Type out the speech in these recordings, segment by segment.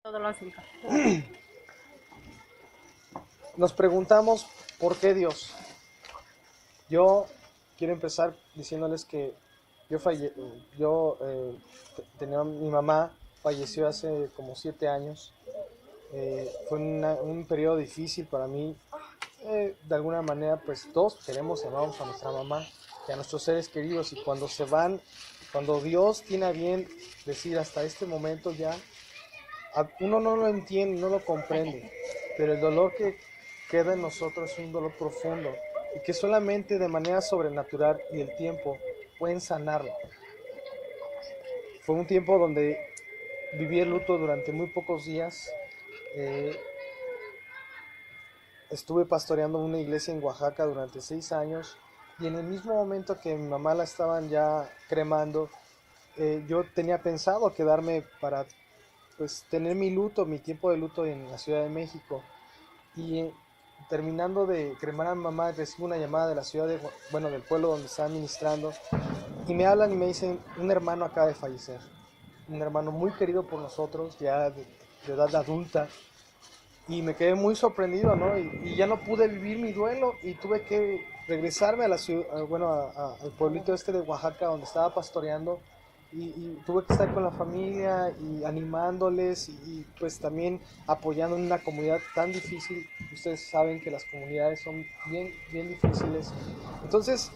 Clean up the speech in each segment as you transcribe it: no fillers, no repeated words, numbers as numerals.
Todo lo hacen. Nos preguntamos por qué Dios. Yo quiero empezar diciéndoles que yo, tenía mi mamá, falleció hace como 7 años. Fue un periodo difícil para mí. De alguna manera, pues todos queremos y amamos a nuestra mamá y a nuestros seres queridos, y cuando se van, cuando Dios tiene a bien decir hasta este momento ya, uno no lo entiende, no lo comprende, pero el dolor que queda en nosotros es un dolor profundo y que solamente de manera sobrenatural y el tiempo pueden sanarlo. Fue un tiempo donde viví el luto durante muy pocos días. Eh, Estuve pastoreando una iglesia en Oaxaca durante 6 años, y en el mismo momento que mi mamá la estaban ya cremando, yo tenía pensado quedarme para pues tener mi luto, mi tiempo de luto en la Ciudad de México. Y terminando de cremar a mi mamá, recibo una llamada de la ciudad bueno, del pueblo donde estaba ministrando, y me hablan y me dicen: un hermano acaba de fallecer, un hermano muy querido por nosotros, ya de edad adulta. Y me quedé muy sorprendido, ¿no? Y ya no pude vivir mi duelo y tuve que regresarme a la ciudad, bueno, al pueblito este de Oaxaca donde estaba pastoreando, y tuve que estar con la familia y animándoles, pues también apoyando en una comunidad tan difícil. Ustedes saben que las comunidades son bien, bien difíciles. Entonces,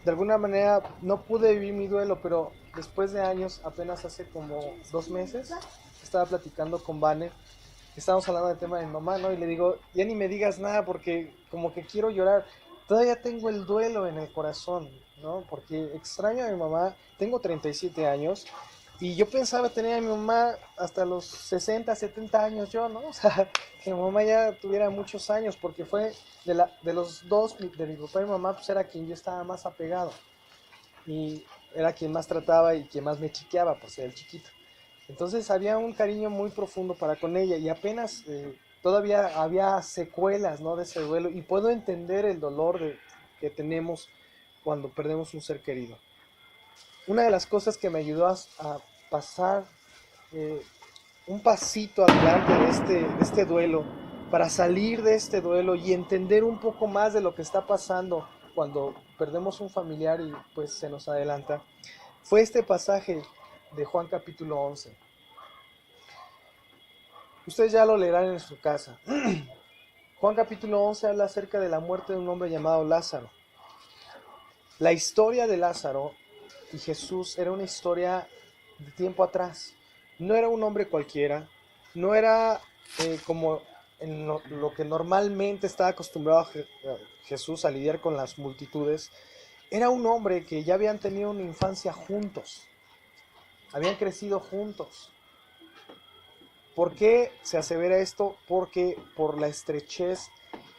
de alguna manera no pude vivir mi duelo, pero después de años, apenas hace como 2 meses, estaba platicando con Vane. Estábamos hablando del tema de mi mamá, ¿no? Y le digo: ya ni me digas nada porque como que quiero llorar. Todavía tengo el duelo en el corazón, ¿no? Porque extraño a mi mamá. Tengo 37 años y yo pensaba tener a mi mamá hasta los 60, 70 años yo, ¿no? O sea, que mi mamá ya tuviera muchos años, porque fue de los dos, de mi papá y mi mamá, pues era quien yo estaba más apegado. Y era quien más trataba y quien más me chiqueaba por ser el chiquito. Entonces había un cariño muy profundo para con ella, y apenas todavía había secuelas, ¿no?, de ese duelo, y puedo entender el dolor que tenemos cuando perdemos un ser querido. Una de las cosas que me ayudó a pasar eh, un pasito adelante de este duelo, para salir de este duelo y entender un poco más de lo que está pasando cuando perdemos un familiar y pues se nos adelanta, fue este pasaje de Juan capítulo 11. Ustedes ya lo leerán en su casa. Juan capítulo 11 habla acerca de la muerte de un hombre llamado Lázaro. La historia de Lázaro y Jesús era una historia de tiempo atrás. No era un hombre cualquiera, no era como en lo que normalmente estaba acostumbrado Jesús a lidiar con las multitudes. Era un hombre que ya habían tenido una infancia juntos, habían crecido juntos. ¿Por qué se asevera esto? Porque por la estrechez,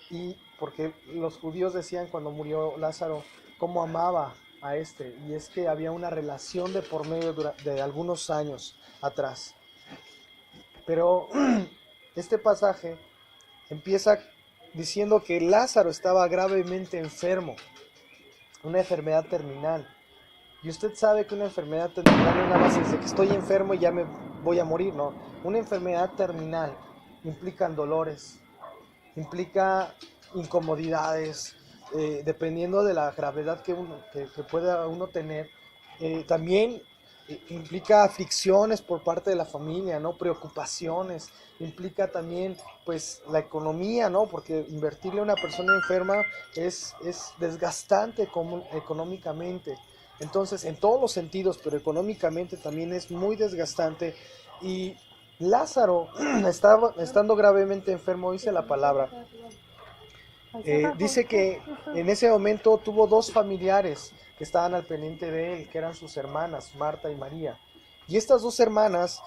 y porque los judíos decían cuando murió Lázaro cómo amaba a este, y es que había una relación de por medio de algunos años atrás. Pero este pasaje empieza diciendo que Lázaro estaba gravemente enfermo, una enfermedad terminal. Y usted sabe que una enfermedad terminal no nada más es de que estoy enfermo y ya me voy a morir, ¿no? Una enfermedad terminal implica dolores, implica incomodidades, dependiendo de la gravedad que pueda uno tener. También implica aflicciones por parte de la familia, ¿no? Preocupaciones, implica también pues la economía, ¿no? Porque invertirle a una persona enferma es desgastante económicamente. Entonces, en todos los sentidos, pero económicamente también es muy desgastante. Y Lázaro, estando gravemente enfermo, dice la palabra, dice que en ese momento tuvo dos familiares que estaban al pendiente de él, que eran sus hermanas, Marta y María. Y estas dos hermanas,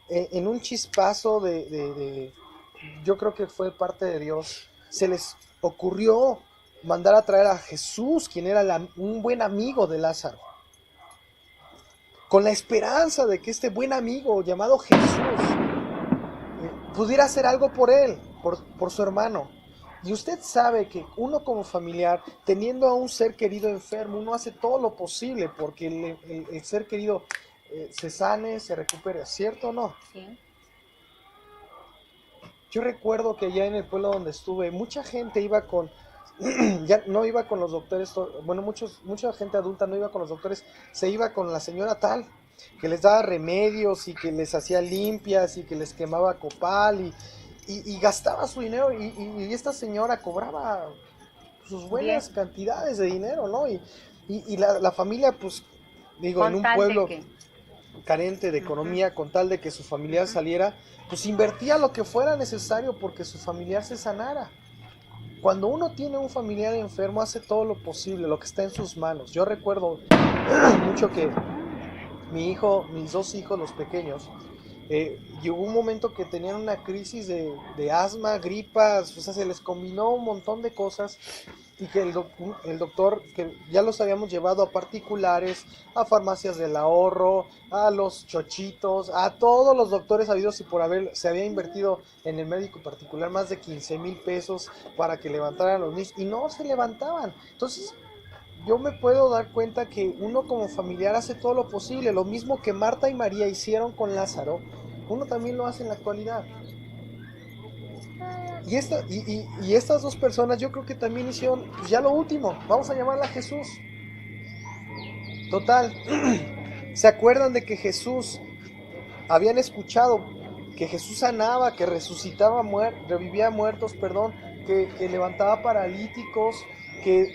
en un chispazo yo creo que fue parte de Dios, se les ocurrió mandar a traer a Jesús, quien era un buen amigo de Lázaro, con la esperanza de que este buen amigo llamado Jesús pudiera hacer algo por él, por su hermano. Y usted sabe que uno como familiar, teniendo a un ser querido enfermo, uno hace todo lo posible porque el ser querido se sane, se recupere, ¿cierto o no? Sí. Yo recuerdo que allá en el pueblo donde estuve, mucha gente iba con, ya no iba con los doctores, bueno, mucha gente adulta no iba con los doctores, se iba con la señora tal, que les daba remedios y que les hacía limpias y que les quemaba copal y gastaba su dinero y esta señora cobraba sus Bien, buenas cantidades de dinero, ¿no? Y la familia, pues, digo, en con un tal de pueblo que. carente de Ujú, economía, con tal de que su familiar ujú. saliera, pues invertía lo que fuera necesario porque su familiar se sanara. Cuando uno tiene un familiar enfermo, hace todo lo posible, lo que está en sus manos. Yo recuerdo mucho que mis dos hijos, los pequeños, llegó un momento que tenían una crisis de asma, gripas, o sea, se les combinó un montón de cosas y que el doctor, que ya los habíamos llevado a particulares, a farmacias del ahorro, a los chochitos, a todos los doctores habidos y por haber, se había invertido en el médico particular más de 15,000 pesos para que levantaran a los niños y no se levantaban. Entonces, yo me puedo dar cuenta que uno como familiar hace todo lo posible, lo mismo que Marta y María hicieron con Lázaro, uno también lo hace en la actualidad. Y estas dos personas yo creo que también hicieron pues ya lo último, vamos a llamarla a Jesús. Total, ¿se acuerdan de que Jesús, habían escuchado que Jesús sanaba, que resucitaba, revivía muertos, perdón, que levantaba paralíticos, que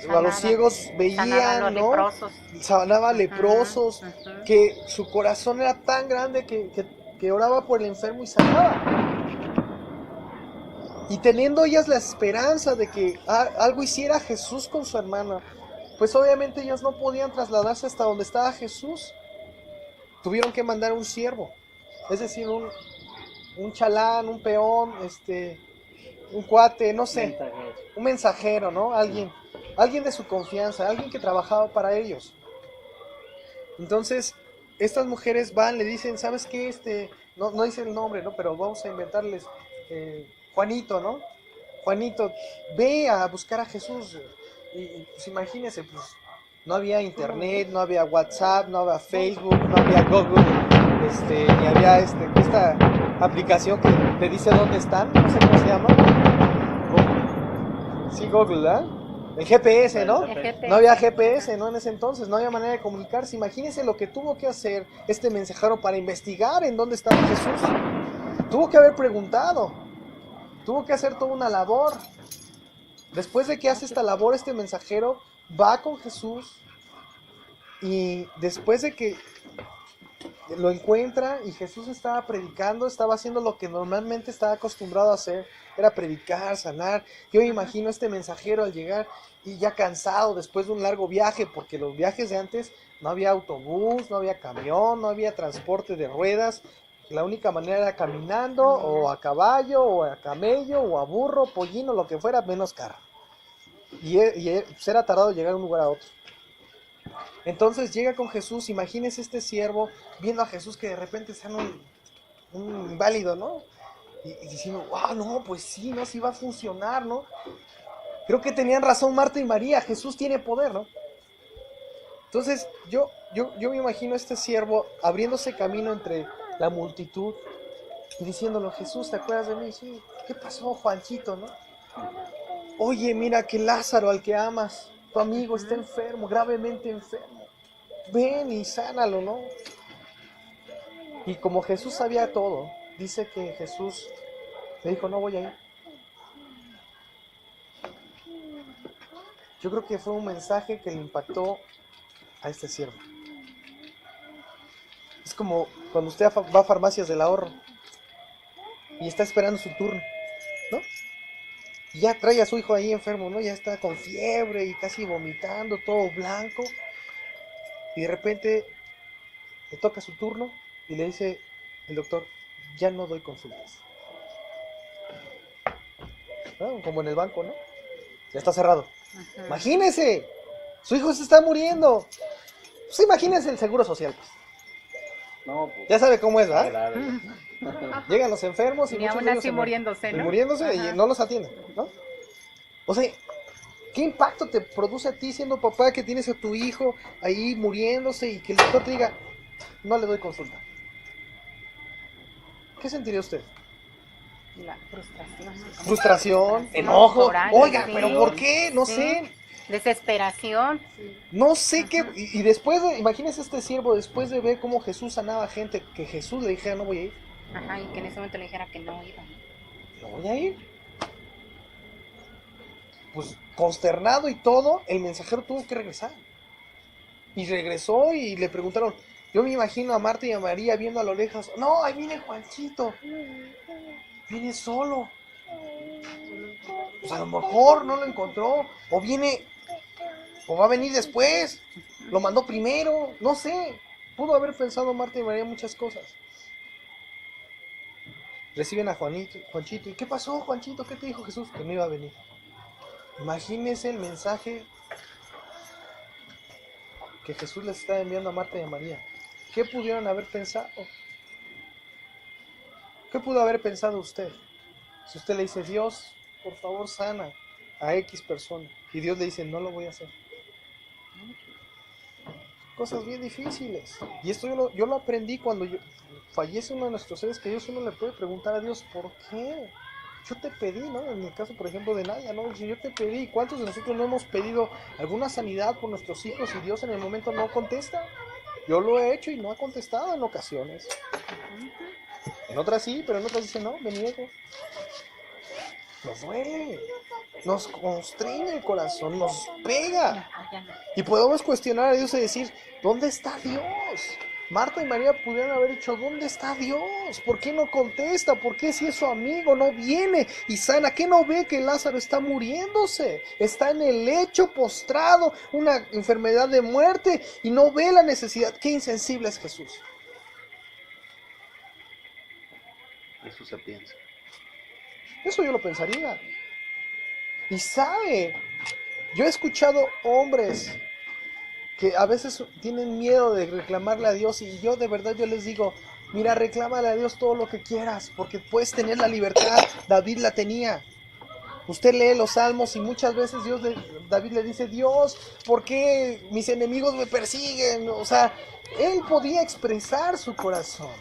a los Sanaba, ciegos sanaba a veían, los ¿no? leprosos. Sanaba Ujú, leprosos, ujú. que su corazón era tan grande que oraba por el enfermo y sanaba. Y teniendo ellas la esperanza de que algo hiciera Jesús con su hermana, pues obviamente ellas no podían trasladarse hasta donde estaba Jesús. Tuvieron que mandar un siervo, es decir, un chalán, un peón, un cuate, no sé, Mensajero. un mensajero, ¿no? Alguien de su confianza, alguien que trabajaba para ellos. Entonces, estas mujeres van, le dicen, ¿sabes qué? No dice el nombre, ¿no? Pero vamos a inventarles, Juanito, ¿no? Juanito, ve a buscar a Jesús. Pues imagínense, pues no había internet, no había WhatsApp, no había Facebook, no había Google, ni había esta aplicación que te dice dónde están, no sé cómo se llama. Sí, Google, ¿ah? El GPS, El ¿no? El No había GPS. GPS, Ajá. ¿no? En ese entonces, no había manera de comunicarse. Imagínense lo que tuvo que hacer este mensajero para investigar en dónde estaba Jesús. Tuvo que haber preguntado, tuvo que hacer toda una labor. Después de que No, hace sí. esta labor, este mensajero va con Jesús y después de que lo encuentra y Jesús estaba predicando, estaba haciendo lo que normalmente estaba acostumbrado a hacer, era predicar, sanar. Yo me Ujú. imagino este mensajero al llegar y ya cansado después de un largo viaje, porque los viajes de antes no había autobús, no había camión, no había transporte de ruedas. La única manera era caminando o Caminar. a caballo o a camello o a burro, pollino, lo que fuera, menos carro. Pues era tardado llegar de un lugar a otro. Entonces llega con Jesús, imagínese este siervo viendo a Jesús que de repente sana un inválido, ¿no? Y diciendo, wow, no, pues sí, no, sí va a funcionar, ¿no? Creo que tenían razón Marta y María, Jesús tiene poder, ¿no? Entonces yo me imagino a este siervo abriéndose camino entre la multitud y diciéndolo, Jesús, ¿te acuerdas de mí? Sí, ¿qué pasó, Juanchito, no? Oye, mira que Lázaro, al que amas, tu amigo está Ujú. enfermo, gravemente enfermo. Ven y sánalo, ¿no? Y como Jesús sabía todo, dice que Jesús le dijo, no voy a ir. Yo creo que fue un mensaje que le impactó a este siervo. Es como cuando usted va a farmacias del ahorro y está esperando su turno, ¿no? Y ya trae a su hijo ahí enfermo, ¿no? Ya está con fiebre y casi vomitando, todo blanco. Y de repente le toca su turno y le dice el doctor, ya no doy consultas. ¿No? Como en el banco, ¿no? Ya está cerrado. Ujú. Imagínese, su hijo se está muriendo. Pues imagínese el seguro social. Pues. No, pues Ya sabe cómo es, está ¿verdad? grave. Llegan los enfermos y Ni muchos aún de ellos así se mueren. muriéndose, Y ¿no? muriéndose y Ajá. no los atienden, ¿no? O sea, ¿qué impacto te produce a ti siendo papá que tienes a tu hijo ahí muriéndose y que el doctor te diga, no le doy consulta? ¿Qué sentiría usted? La frustración, ¿no? Como Frustración, enojo. coraje, Oiga, sí, pero ¿por qué? No sí. sé. Desesperación. No sé qué. Ajá. Y después de, imagínese este siervo, después de ver cómo Jesús sanaba gente, que Jesús le dijera, no voy a ir. Ajá, y que en ese momento le dijera que no iba. No voy a ir. Pues consternado y todo, el mensajero tuvo que regresar. Y regresó y le preguntaron. Yo me imagino a Marta y a María viendo a lo lejos. No, ahí viene Juanchito. Viene solo. Pues a lo mejor no lo encontró. O viene. O va a venir después. Lo mandó primero. No sé. Pudo haber pensado Marta y María muchas cosas. Reciben a Juanchito. ¿Y qué pasó, Juanchito? ¿Qué te dijo Jesús? Que no iba a venir. Imagínense el mensaje que Jesús les está enviando a Marta y a María. ¿Qué pudieron haber pensado? ¿Qué pudo haber pensado usted? Si usted le dice, Dios, por favor sana a X persona. Y Dios le dice, no lo voy a hacer. Cosas bien difíciles. Y esto yo lo aprendí cuando fallece uno de nuestros seres queridos. Uno le puede preguntar a Dios, ¿por qué? Yo te pedí, ¿no? En el caso, por ejemplo, de Nadia, ¿no? Dice, yo te pedí. ¿Cuántos de nosotros no hemos pedido alguna sanidad por nuestros hijos y Dios en el momento no contesta? Yo lo he hecho y no ha contestado en ocasiones. En otras sí, pero en otras dice, no, me niego. Nos duele, nos constriñe el corazón, nos pega. Y podemos cuestionar a Dios y decir, ¿dónde está Dios? Marta y María pudieron haber dicho, ¿dónde está Dios? ¿Por qué no contesta? ¿Por qué si es su amigo no viene y sana? ¿Qué no ve que Lázaro está muriéndose? Está en el lecho postrado, una enfermedad de muerte y no ve la necesidad. Qué insensible es Jesús. Eso se piensa. Eso yo lo pensaría. Y sabe, yo he escuchado hombres que a veces tienen miedo de reclamarle a Dios y yo de verdad yo les digo, mira, reclámale a Dios todo lo que quieras, porque puedes tener la libertad. David la tenía. Usted lee los salmos y muchas veces David le dice, Dios, ¿por qué mis enemigos me persiguen? O sea, él podía expresar su corazón.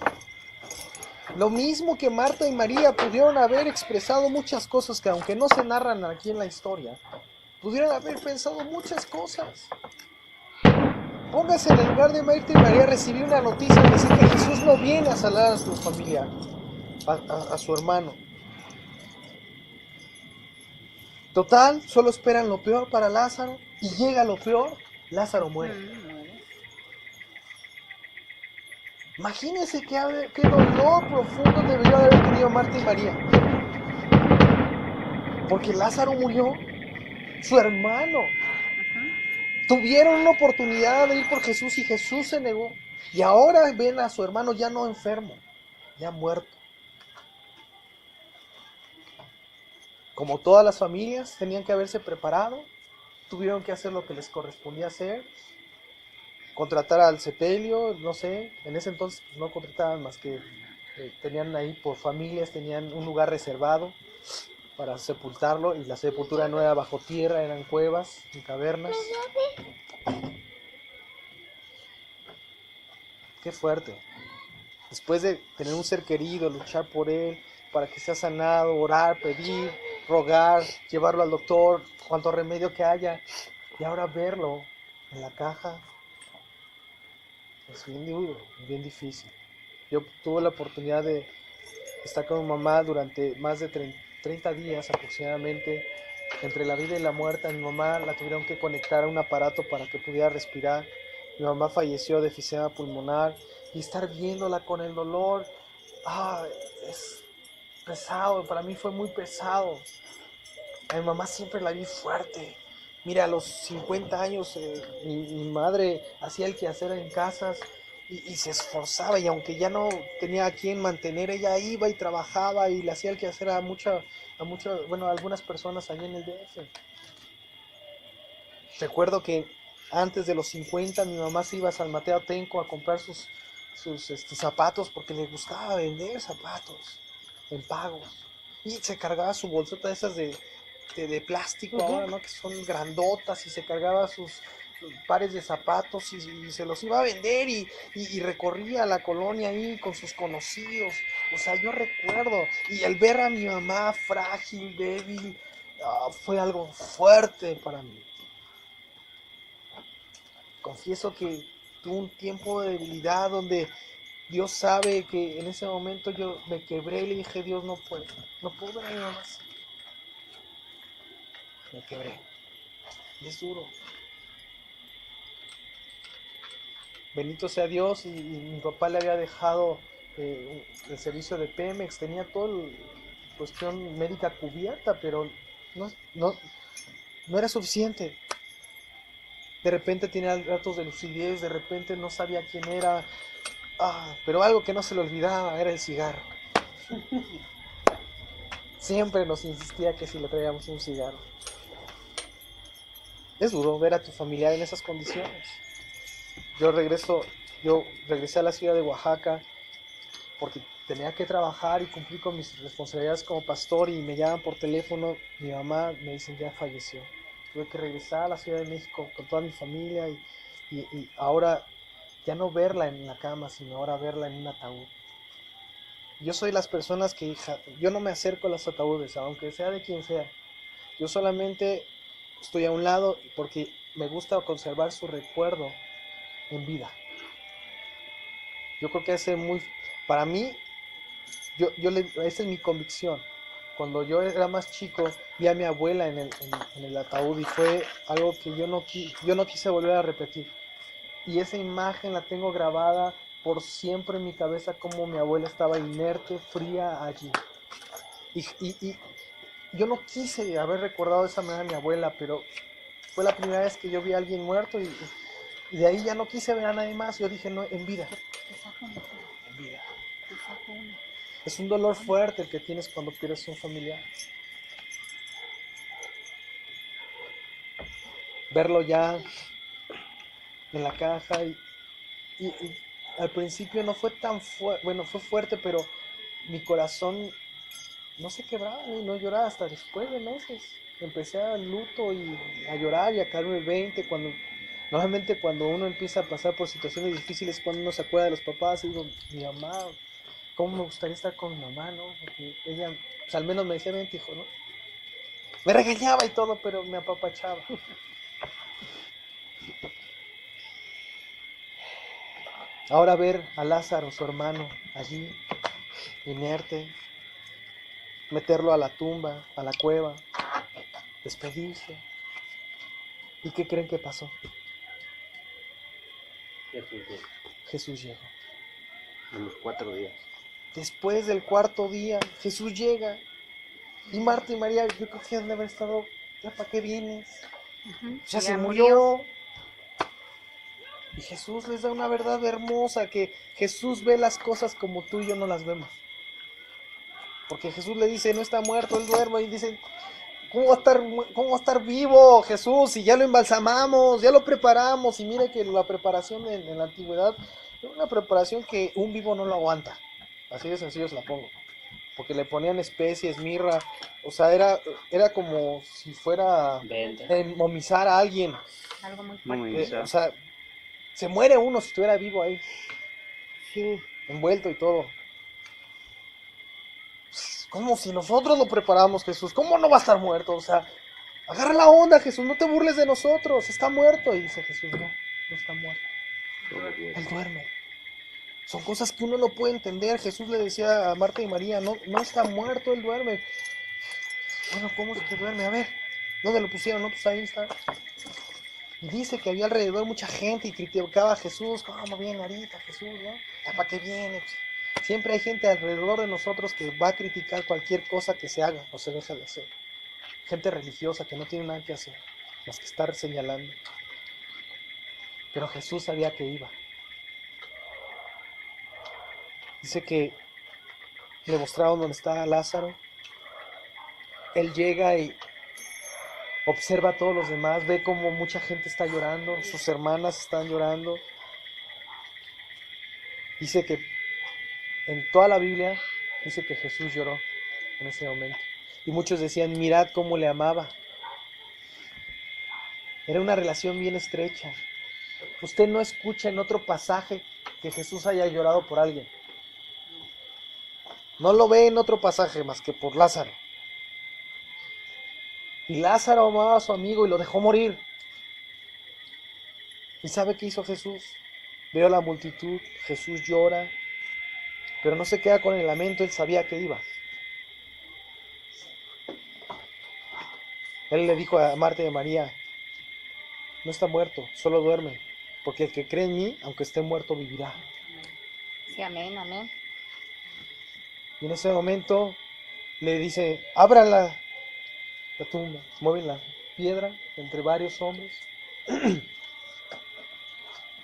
Lo mismo que Marta y María pudieron haber expresado muchas cosas que aunque no se narran aquí en la historia, pudieron haber pensado muchas cosas. Póngase en el lugar de Marta y María recibir una noticia de decir que Jesús no viene a sanar a su familia, a su hermano. Total, solo esperan lo peor para Lázaro y llega lo peor, Lázaro muere. Imagínense qué dolor profundo debería haber tenido Marta y María. Porque Lázaro murió, su hermano. Tuvieron una oportunidad de ir por Jesús y Jesús se negó. Y ahora ven a su hermano ya no enfermo, ya muerto. Como todas las familias, tenían que haberse preparado, tuvieron que hacer lo que les correspondía hacer, contratar al sepelio, no sé, en ese entonces pues, no contrataban más que tenían ahí por familias, tenían un lugar reservado para sepultarlo y la sepultura no era bajo tierra, eran cuevas y cavernas. Qué fuerte. Después de tener un ser querido, luchar por él, para que sea sanado, orar, pedir, rogar, llevarlo al doctor, cuanto remedio que haya, y ahora verlo en la caja, es bien duro, bien difícil. Yo tuve la oportunidad de estar con mi mamá durante más de 30 días aproximadamente, entre la vida y la muerte. A mi mamá la tuvieron que conectar a un aparato para que pudiera respirar. Mi mamá falleció de efisema pulmonar y estar viéndola con el dolor, es pesado, para mí fue muy pesado. A mi mamá siempre la vi fuerte. Mira, a los 50 años mi madre hacía el quehacer en casas y se esforzaba, y aunque ya no tenía a quien mantener, ella iba y trabajaba y le hacía el quehacer a algunas personas allí en el DF. Recuerdo que antes de los 50 mi mamá se iba a San Mateo Atenco a comprar sus zapatos porque le gustaba vender zapatos en pagos. Y se cargaba su bolsota de esas de plástico ahora, ¿no? Que son grandotas, y se cargaba sus pares de zapatos y se los iba a vender y recorría la colonia ahí con sus conocidos. O sea, yo recuerdo. Y el ver a mi mamá frágil, débil, fue algo fuerte para mí. Confieso que tuve un tiempo de debilidad donde Dios sabe que en ese momento yo me quebré y le dije, Dios, no puedo ver a mi mamá así. Me quebré. Y es duro. Bendito sea Dios, y mi papá le había dejado el servicio de Pemex, tenía toda la cuestión médica cubierta, pero no era suficiente. De repente tenía ratos de lucidez, de repente no sabía quién era, pero algo que no se le olvidaba era el cigarro. Siempre nos insistía que si le traíamos un cigarro. Es duro ver a tu familiar en esas condiciones. Yo regresé a la ciudad de Oaxaca porque tenía que trabajar y cumplir con mis responsabilidades como pastor, y me llaman por teléfono, mi mamá me dicen ya falleció. Tuve que regresar a la Ciudad de México con toda mi familia y ahora ya no verla en la cama, sino ahora verla en un ataúd. Yo soy las personas que yo no me acerco a los ataúdes, aunque sea de quien sea. Yo solamente estoy a un lado porque me gusta conservar su recuerdo en vida. Yo creo que para mí, esa es mi convicción. Cuando yo era más chico, vi a mi abuela en el ataúd y fue algo que yo no quise volver a repetir. Y esa imagen la tengo grabada por siempre en mi cabeza, como mi abuela estaba inerte, fría allí. Y yo no quise haber recordado de esa manera a mi abuela, pero fue la primera vez que yo vi a alguien muerto y de ahí ya no quise ver a nadie más. Yo dije, no, en vida. En vida. Es un dolor fuerte el que tienes cuando pierdes un familiar. Verlo ya en la caja y al principio no fue tan fuerte, bueno, fue fuerte, pero mi corazón no se quebraba y no lloraba hasta después de meses. Empecé al luto y a llorar y a caerme el 20 normalmente cuando uno empieza a pasar por situaciones difíciles, cuando uno se acuerda de los papás, y digo, mi mamá, cómo me gustaría estar con mi mamá, ¿no? Porque ella, pues al menos me decía, vente, hijo, ¿no? Me regañaba y todo, pero me apapachaba. Ahora ver a Lázaro, su hermano, allí, inerte, meterlo a la tumba, a la cueva, despedirse. ¿Y qué creen que pasó? Jesús llegó. En los 4 días. Después del 4.º día, Jesús llega. Y Marta y María, yo creo que han de haber estado, ¿ya para qué vienes? Ya se murió. Y Jesús les da una verdad hermosa, que Jesús ve las cosas como tú y yo no las vemos. Porque Jesús le dice, no está muerto, él duerme. Y dicen, ¿cómo va a estar vivo Jesús? Si ya lo embalsamamos, ya lo preparamos. Y mire que la preparación en la antigüedad era una preparación que un vivo no lo aguanta. Así de sencillo se la pongo. Porque le ponían especies, mirra. O sea, era como si fuera a momizar a alguien. Algo muy fuerte. Momializar. O sea, se muere uno si estuviera vivo ahí. Sí, envuelto y todo. Como si nosotros lo preparamos, Jesús. ¿Cómo no va a estar muerto? O sea, agarra la onda, Jesús. No te burles de nosotros. Está muerto. Y dice Jesús, no está muerto. Él duerme. Son cosas que uno no puede entender. Jesús le decía a Marta y María, no está muerto, él duerme. Bueno, ¿cómo es que duerme? A ver, ¿dónde lo pusieron? No, pues ahí está. Y dice que había alrededor mucha gente y criticaba a Jesús. ¿Cómo viene ahorita Jesús, no? ¿Ya para qué viene? Siempre hay gente alrededor de nosotros que va a criticar cualquier cosa que se haga o se deja de hacer. Gente religiosa que no tiene nada que hacer, más que estar señalando. Pero Jesús sabía que iba. Dice que le mostraron dónde está Lázaro. Él llega y observa a todos los demás, ve cómo mucha gente está llorando, sus hermanas están llorando. Dice que en toda la Biblia dice que Jesús lloró en ese momento. Y muchos decían, mirad cómo le amaba. Era una relación bien estrecha. Usted no escucha en otro pasaje que Jesús haya llorado por alguien. No lo ve en otro pasaje más que por Lázaro. Y Lázaro amaba a su amigo y lo dejó morir. ¿Y sabe qué hizo Jesús? Veo a la multitud, Jesús llora, pero no se queda con el lamento, él sabía que iba. Él le dijo a Marta y a María, no está muerto, solo duerme, porque el que cree en mí, aunque esté muerto, vivirá. Sí, amén, amén. Y en ese momento le dice, abran la tumba, mueven la piedra entre varios hombres.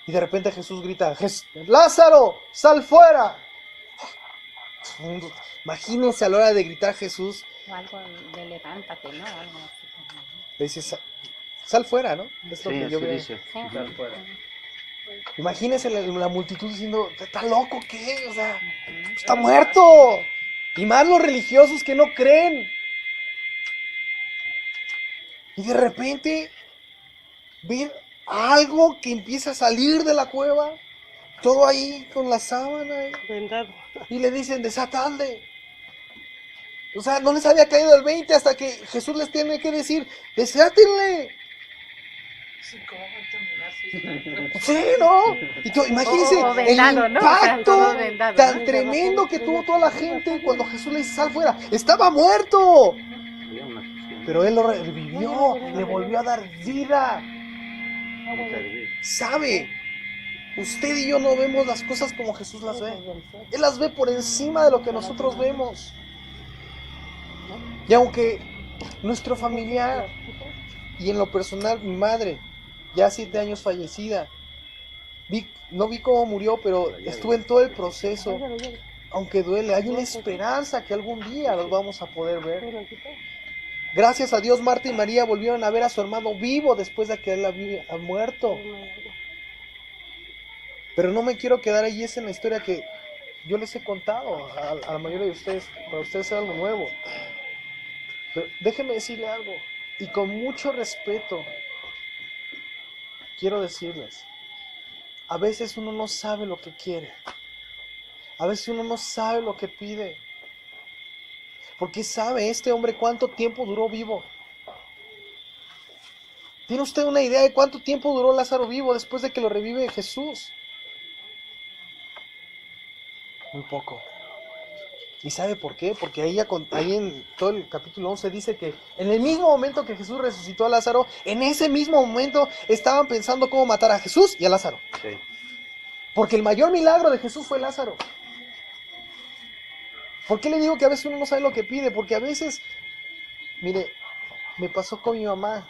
Y de repente Jesús grita, Lázaro, sal fuera. Imagínense a la hora de gritar Jesús, O algo de levántate, ¿no? Algo así. le dice, sal fuera, ¿no? Es lo Sí, que yo así veo. dice. Sí. Sal fuera. Imagínense la multitud diciendo, ¿está loco qué? O sea, Ujú. está muerto. Y más los religiosos que no creen. Y de repente ven algo que empieza a salir de la cueva, todo ahí con la sábana, Vendado. y le dicen, desatadle. O sea, no les había caído el 20 hasta que Jesús les tiene que decir, desátenle. Sí, ¿cómo va a terminar? Sí, ¿no? Y imagínense O vendado, el ¿no? O sea, impacto todo vendado, tan ¿no? tremendo que tuvo toda la gente cuando Jesús le dice, sal fuera. Estaba muerto, Había una cuestión. pero él lo revivió, le volvió a dar vida. Mucha vida. ¿Sabe? Usted y yo no vemos las cosas como Jesús las ve. Él las ve por encima de lo que nosotros vemos. Y aunque nuestro familiar, y en lo personal mi madre, ya 7 años fallecida, no vi cómo murió, pero estuve en todo el proceso. Aunque duele, hay una esperanza que algún día los vamos a poder ver. Gracias a Dios, Marta y María volvieron a ver a su hermano vivo después de que él había muerto. Pero no me quiero quedar ahí, es en la historia que yo les he contado a la mayoría de ustedes, para ustedes es algo nuevo. Pero déjenme decirle algo, y con mucho respeto, quiero decirles, a veces uno no sabe lo que quiere, a veces uno no sabe lo que pide, porque sabe este hombre cuánto tiempo duró vivo. ¿Tiene usted una idea de cuánto tiempo duró Lázaro vivo después de que lo revive Jesús? Muy poco. ¿Y sabe por qué? Porque ahí en todo el capítulo 11 dice que en el mismo momento que Jesús resucitó a Lázaro, en ese mismo momento estaban pensando cómo matar a Jesús y a Lázaro. Sí. Porque el mayor milagro de Jesús fue Lázaro. ¿Por qué le digo que a veces uno no sabe lo que pide? Porque a veces, mire, me pasó con mi mamá.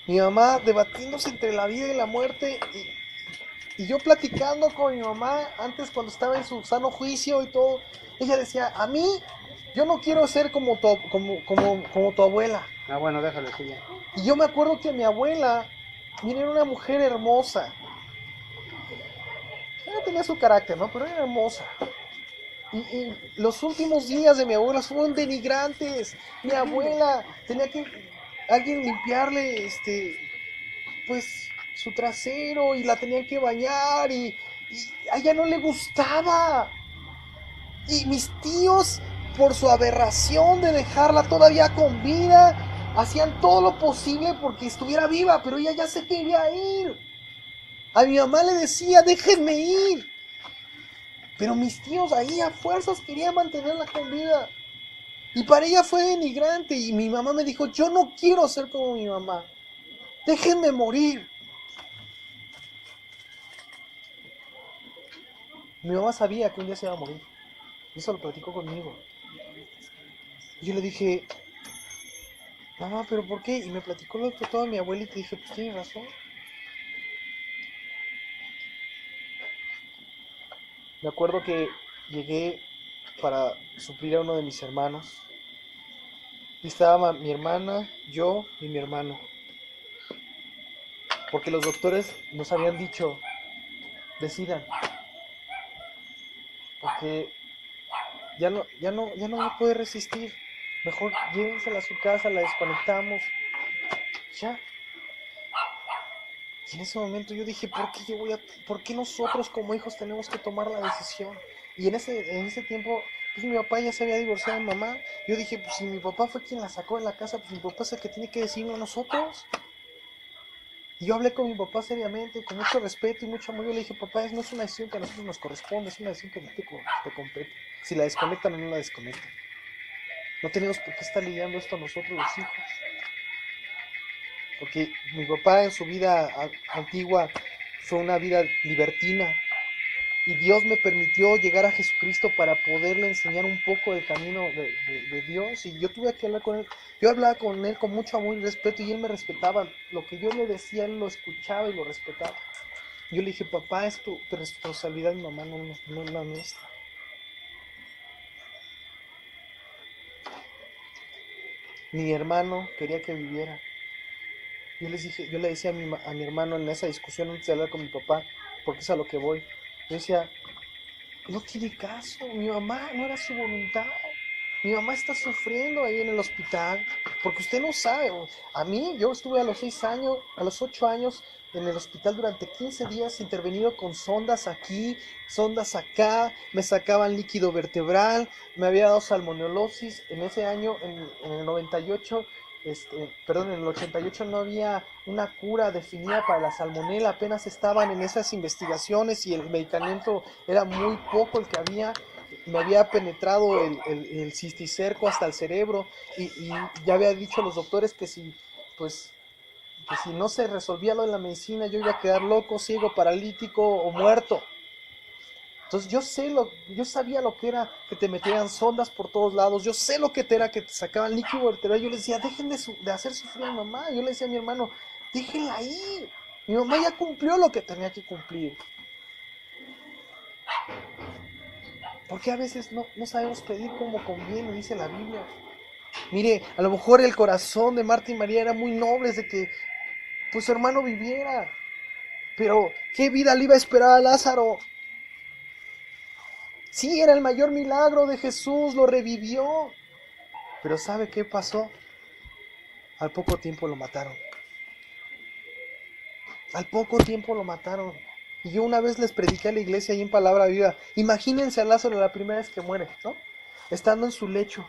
Mi mamá debatiéndose entre la vida y la muerte y yo platicando con mi mamá antes cuando estaba en su sano juicio y todo. Ella decía, a mí, yo no quiero ser como tu abuela. Ah, bueno, déjalo así ya. Y yo me acuerdo que mi abuela, mira, era una mujer hermosa. Ella tenía su carácter, ¿no? Pero era hermosa. Y los últimos días de mi abuela fueron denigrantes. Mi abuela tenía que alguien limpiarle, pues, su trasero y la tenían que bañar y a ella no le gustaba. Y mis tíos, por su aberración de dejarla todavía con vida, hacían todo lo posible porque estuviera viva, pero ella ya se quería ir. A mi mamá le decía, déjenme ir. Pero mis tíos ahí a fuerzas querían mantenerla con vida. Y para ella fue denigrante. Y mi mamá me dijo, yo no quiero ser como mi mamá. Déjenme morir. Mi mamá sabía que un día se iba a morir. Y eso lo platicó conmigo. Y yo le dije, mamá, ¿pero por qué? Y me platicó lo que toda mi abuelita y dije, pues tiene razón. Me acuerdo que llegué para suplir a uno de mis hermanos. Y estaba mi hermana, yo y mi hermano. Porque los doctores nos habían dicho, decidan. Porque ya no va a poder resistir. Mejor llévensela a su casa, la desconectamos. Ya. Y en ese momento yo dije, ¿por qué nosotros como hijos tenemos que tomar la decisión? Y en ese tiempo, pues mi papá ya se había divorciado de mi mamá. Yo dije, pues si mi papá fue quien la sacó de la casa, pues mi papá es el que tiene que decirlo a nosotros. Y yo hablé con mi papá seriamente, con mucho respeto y mucho amor. Yo le dije, papá, no es una decisión que a nosotros nos corresponde, es una decisión que no te compete. Si la desconectan o no la desconectan. No tenemos por qué estar lidiando esto nosotros los hijos. Porque mi papá en su vida antigua fue una vida libertina. Y Dios me permitió llegar a Jesucristo para poderle enseñar un poco del camino de Dios. Y yo tuve que hablar con él. Yo hablaba con él con mucho amor y respeto y él me respetaba. Lo que yo le decía, él lo escuchaba y lo respetaba. Yo le dije, papá, es tu responsabilidad, mi mamá, no la nuestra. Mi hermano quería que viviera. Yo le decía a mi hermano en esa discusión antes de hablar con mi papá, porque es a lo que voy. Yo decía, no tiene caso, mi mamá no era su voluntad. Mi mamá está sufriendo ahí en el hospital, porque usted no sabe. Yo estuve a los 8 años en el hospital durante 15 días intervenido con sondas aquí, sondas acá, me sacaban líquido vertebral, me había dado salmonelosis. En ese año, en el 98, en el 88 no había una cura definida para la salmonela, apenas estaban en esas investigaciones y el medicamento era muy poco el que había. Me había penetrado el cisticerco hasta el cerebro y ya había dicho a los doctores que si no se resolvía lo de la medicina yo iba a quedar loco, ciego, paralítico o muerto. Entonces yo sabía lo que era que te metieran sondas por todos lados, yo sé lo que era que te sacaban líquido vertebral. Yo les decía, dejen de hacer sufrir a mi mamá. Yo le decía a mi hermano, déjenla ahí, mi mamá ya cumplió lo que tenía que cumplir. Porque a veces no sabemos pedir como conviene, dice la Biblia. Mire, a lo mejor el corazón de Marta y María era muy noble de que pues su hermano viviera. Pero ¿qué vida le iba a esperar a Lázaro? Sí, era el mayor milagro de Jesús, lo revivió. Pero ¿sabe qué pasó? Al poco tiempo lo mataron. Al poco tiempo lo mataron. Y yo una vez les prediqué a la iglesia ahí en Palabra Viva. Imagínense a Lázaro la primera vez que muere, ¿no? Estando en su lecho,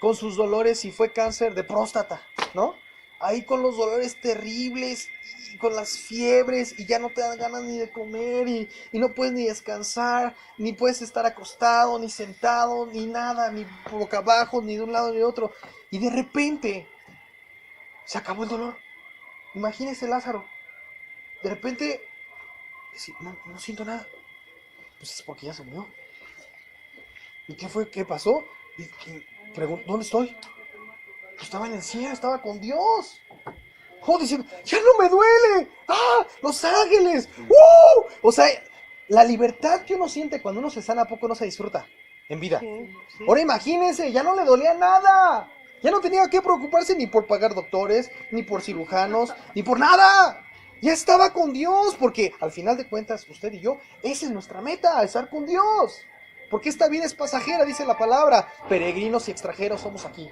con sus dolores, y fue cáncer de próstata, ¿no? Ahí con los dolores terribles, y con las fiebres, y ya no te dan ganas ni de comer, y no puedes ni descansar, ni puedes estar acostado, ni sentado, ni nada, ni boca abajo, ni de un lado ni de otro. Y de repente, se acabó el dolor. Imagínense Lázaro. De repente, no siento nada. Pues es porque ya se murió. ¿Y qué fue? ¿Qué pasó? Y pregunto, ¿dónde estoy? Estaba en el cielo, estaba con Dios. Diciendo, ya no me duele. ¡Ah! ¡Los ángeles! O sea, la libertad que uno siente cuando uno se sana, ¿a poco no se disfruta en vida? Sí. Ahora imagínense, ya no le dolía nada. Ya no tenía que preocuparse ni por pagar doctores, ni por cirujanos, ni por nada. Ya estaba con Dios, porque al final de cuentas, usted y yo, esa es nuestra meta, estar con Dios. Porque esta vida es pasajera, dice la palabra. Peregrinos y extranjeros somos aquí.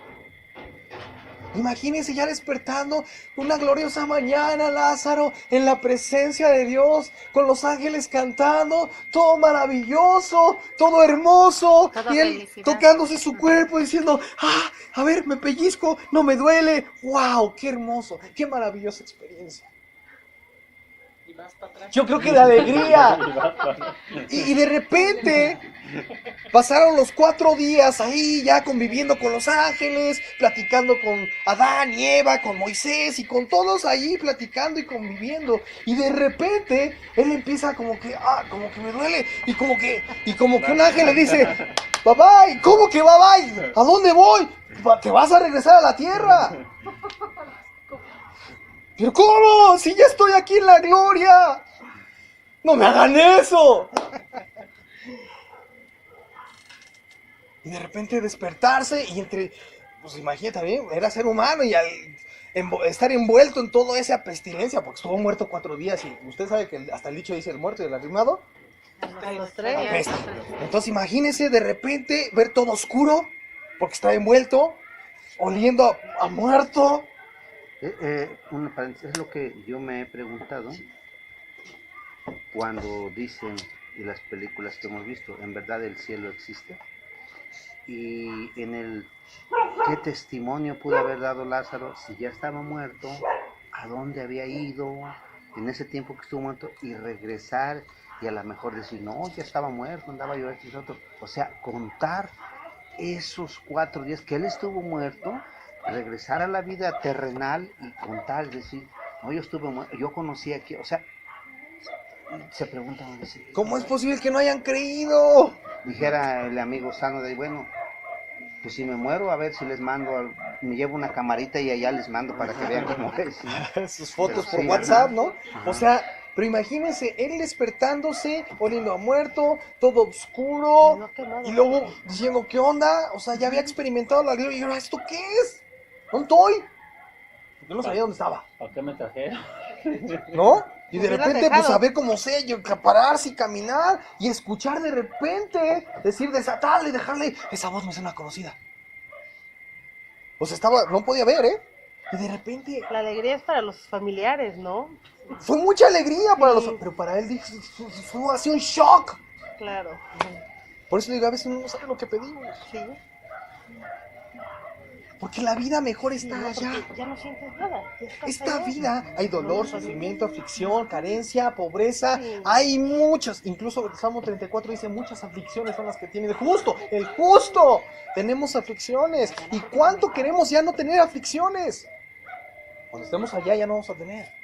Imagínense ya despertando una gloriosa mañana, Lázaro, en la presencia de Dios, con los ángeles cantando, todo maravilloso, todo hermoso, Toda y él felicidad. Tocándose su cuerpo, diciendo, a ver, me pellizco, no me duele. ¡Wow! ¡Qué hermoso! ¡Qué maravillosa experiencia! Y vas para atrás. Yo creo que de alegría. Y de repente pasaron los 4 días ahí ya conviviendo con los ángeles, platicando con Adán y Eva, con Moisés y con todos ahí platicando y conviviendo. Y de repente él empieza como que me duele. Y como que un ángel le dice, papá, ¿cómo que bye? ¿A dónde voy? Te vas a regresar a la tierra. ¿Pero cómo? Si ya estoy aquí en la gloria. ¡No me hagan eso! Y de repente despertarse y pues imagínate también, era ser humano y al estar envuelto en toda esa pestilencia, porque estuvo muerto 4 días y usted sabe que hasta el dicho dice el muerto y el arrimado A los 3. apesta. Entonces imagínese de repente ver todo oscuro, porque está envuelto, oliendo a muerto. Un paréntesis, es lo que yo me he preguntado cuando dicen en las películas que hemos visto, ¿en verdad el cielo existe? Y en el qué testimonio pudo haber dado Lázaro si ya estaba muerto, a dónde había ido en ese tiempo que estuvo muerto y regresar y a lo mejor decir, no, ya estaba muerto, andaba yo esto y otro. O sea, contar esos 4 días que él estuvo muerto, regresar a la vida terrenal y contar, decir, no, yo estuve muerto, yo conocí aquí, o sea, se preguntan, ¿Cómo es posible que no hayan creído? dijera el amigo sano de, bueno, pues si me muero, a ver si les mando, me llevo una camarita y allá les mando para que vean cómo es, ¿no? Sus fotos Pero por sí, WhatsApp, ajá, ¿no? ajá. O sea, pero imagínense, él despertándose, oliendo a muerto, todo oscuro, No, quemado. y luego diciendo, ¿qué onda? O sea, ya había experimentado la gloria, y ahora, ¿esto qué es? ¿Dónde estoy? Yo no sabía dónde estaba, ¿Para qué me trajeron? ¿no? Y de Hubieras repente, pues, dejado. saber cómo sé, yo pararse y caminar, y escuchar de repente, decir, desatarle, dejarle, esa voz me suena conocida. O sea, estaba, no podía ver, ¿eh? Y de repente, La alegría es para los familiares, ¿no? fue mucha alegría para Sí. los... Pero para él fue así un shock. Claro. Por eso digo, a veces uno no sabe lo que pedimos. Sí. Porque la vida mejor Sí, está no, allá. porque ya no sientes nada. Ya estás Esta allá. vida hay dolor, sufrimiento, aflicción, carencia, pobreza. Sí. Hay muchas. Incluso el Salmo 34 dice muchas aflicciones son las que tiene el justo. El justo. Tenemos aflicciones. ¿Y cuánto queremos ya no tener aflicciones? Cuando estemos allá ya no vamos a tener.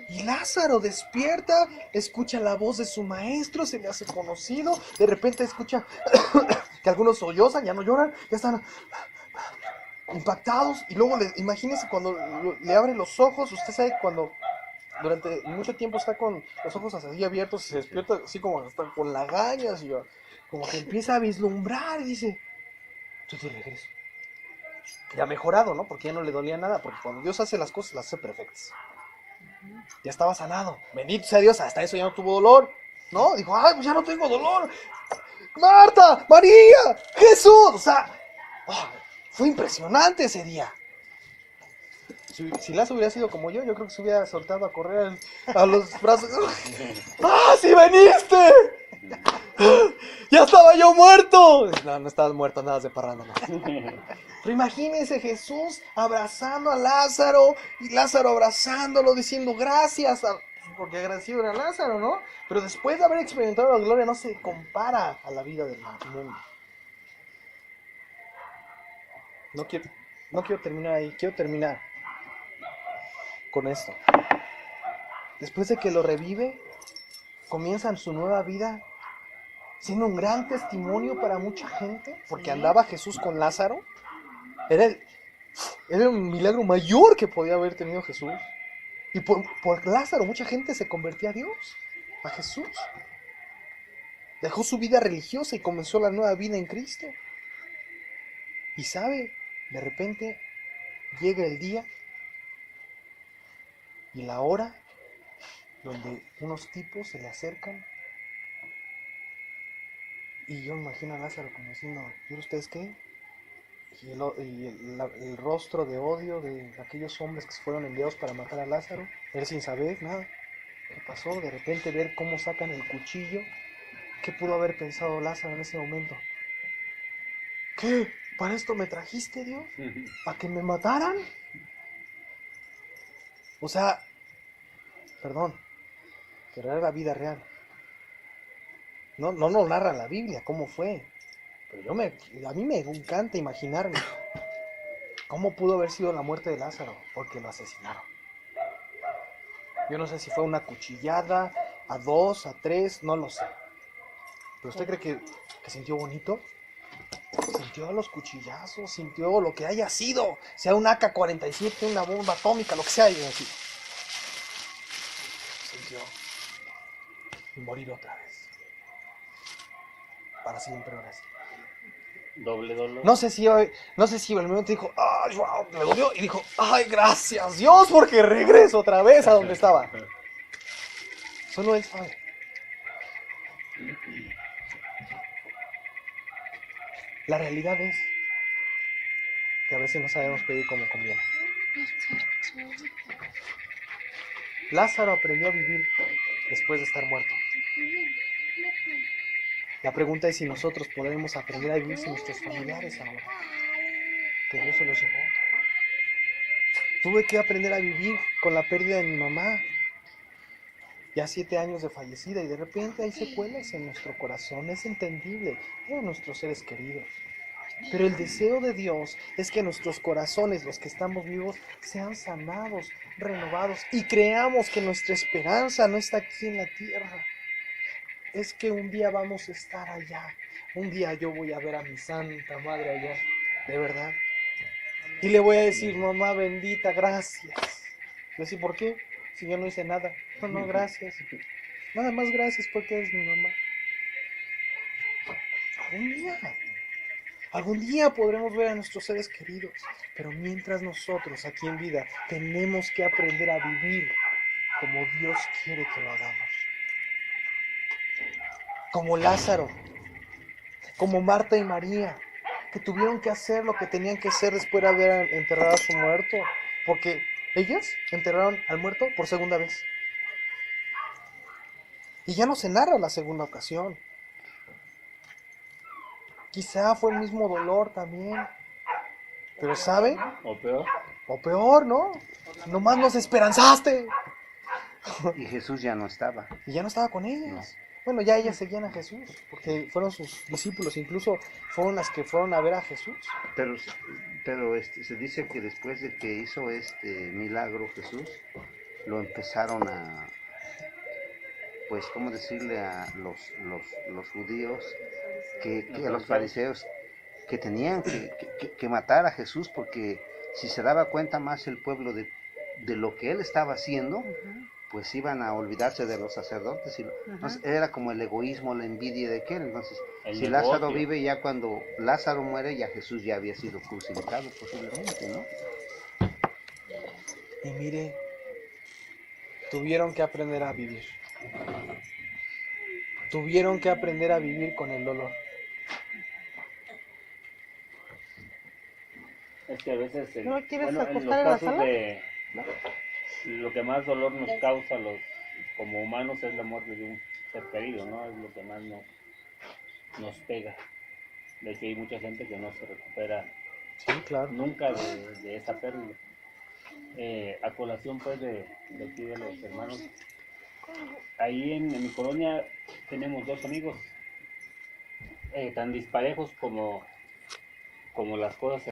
Y Lázaro despierta, escucha la voz de su maestro, se le hace conocido, de repente escucha que algunos sollozan, ya no lloran, ya están impactados, y luego imagínense cuando le abre los ojos, usted sabe cuando durante mucho tiempo está con los ojos así abiertos y se despierta así como está con lagañas y como que empieza a vislumbrar y dice, estoy de regreso. Ya ha mejorado, ¿no? Porque ya no le dolía nada, porque cuando Dios hace las cosas, las hace perfectas. Ya estaba sanado. Bendito sea Dios, hasta eso ya no tuvo dolor. ¿No? Dijo, ay, pues ya no tengo dolor. Marta, María, Jesús. O sea, fue impresionante ese día. Si Lazo hubiera sido como yo creo que se hubiera soltado a correr a los brazos. ¡Ah, sí veniste! ¡Ya estaba yo muerto! No, no estabas muerto, andabas de parranda. No. Pero imagínense Jesús abrazando a Lázaro y Lázaro abrazándolo diciendo gracias, porque agradecido era Lázaro, ¿no? Pero después de haber experimentado la gloria no se compara a la vida del mundo. No quiero terminar ahí, quiero terminar con esto. Después de que lo revive, comienzan su nueva vida siendo un gran testimonio para mucha gente, porque andaba Jesús con Lázaro. Era un milagro mayor que podía haber tenido Jesús. Y por Lázaro mucha gente se convertía a Dios, a Jesús. Dejó su vida religiosa y comenzó la nueva vida en Cristo. Y sabe, de repente llega el día y la hora donde unos tipos se le acercan. Y yo me imagino a Lázaro como diciendo, ¿y ustedes qué? Y el rostro de odio de aquellos hombres que se fueron enviados para matar a Lázaro, él sin saber nada. ¿Qué pasó? De repente ver cómo sacan el cuchillo. ¿Qué pudo haber pensado Lázaro en ese momento? ¿Qué? ¿Para esto me trajiste, Dios? ¿Para que me mataran? O sea, perdón, pero era la vida real. No nos narra la Biblia cómo fue. Pero a mí me encanta imaginarme cómo pudo haber sido la muerte de Lázaro, porque lo asesinaron. Yo no sé si fue una cuchillada, a 2, a 3, no lo sé. ¿Pero usted cree que sintió bonito? Sintió los cuchillazos, sintió lo que haya sido, sea un AK-47, una bomba atómica, lo que sea, y así. Sintió. Y morir otra vez. Para siempre, ahora sí. Doble dolor. No sé si en el momento dijo, ay, wow, me dolió, y dijo, ay, gracias Dios, porque regreso otra vez a donde estaba. Solo él sabe. La realidad es que a veces no sabemos pedir como conviene. Lázaro aprendió a vivir después de estar muerto. La pregunta es si nosotros podremos aprender a vivir sin nuestros familiares ahora, que Dios se los llevó. Tuve que aprender a vivir con la pérdida de mi mamá, ya 7 años de fallecida, y de repente hay secuelas en nuestro corazón. Es entendible, eran nuestros seres queridos. Pero el deseo de Dios es que nuestros corazones, los que estamos vivos, sean sanados, renovados, y creamos que nuestra esperanza no está aquí en la tierra. Es que un día vamos a estar allá. Un día yo voy a ver a mi santa madre allá, de verdad. Y le voy a decir, mamá bendita, gracias. Le decir, ¿por qué? Si yo no hice nada. No, gracias. Nada más gracias porque eres mi mamá. Algún día podremos ver a nuestros seres queridos. Pero mientras nosotros aquí en vida tenemos que aprender a vivir como Dios quiere que lo hagamos. Como Lázaro, como Marta y María, que tuvieron que hacer lo que tenían que hacer después de haber enterrado a su muerto, porque ellas enterraron al muerto por segunda vez. Y ya no se narra la segunda ocasión. Quizá fue el mismo dolor también. Pero ¿sabe? O peor. O peor, ¿no? Nomás nos esperanzaste. Y Jesús ya no estaba. Y ya no estaba con ellas. Bueno, ya ellas seguían a Jesús, porque fueron sus discípulos, incluso fueron las que fueron a ver a Jesús. Pero se dice que después de que hizo este milagro Jesús, lo empezaron a, pues, ¿cómo decirle a los judíos, a los fariseos, que tenían que matar a Jesús, porque si se daba cuenta más el pueblo de lo que él estaba haciendo, pues iban a olvidarse de los sacerdotes. Entonces era como el egoísmo, la envidia de aquel. Entonces, si Lázaro vive, ya cuando Lázaro muere, ya Jesús ya había sido crucificado posiblemente, ¿no? Y mire, tuvieron que aprender a vivir. Tuvieron que aprender a vivir con el dolor. Es que a veces, ¿No quieres en los acostar en la casos sala? lo que más dolor nos causa como humanos es la muerte de un ser querido, ¿no? Es lo que más nos pega. De hecho, hay mucha gente que no se recupera Sí, claro. nunca de esa pérdida. A colación, pues, de aquí de los hermanos, ahí en mi colonia tenemos 2 amigos, tan disparejos como las cosas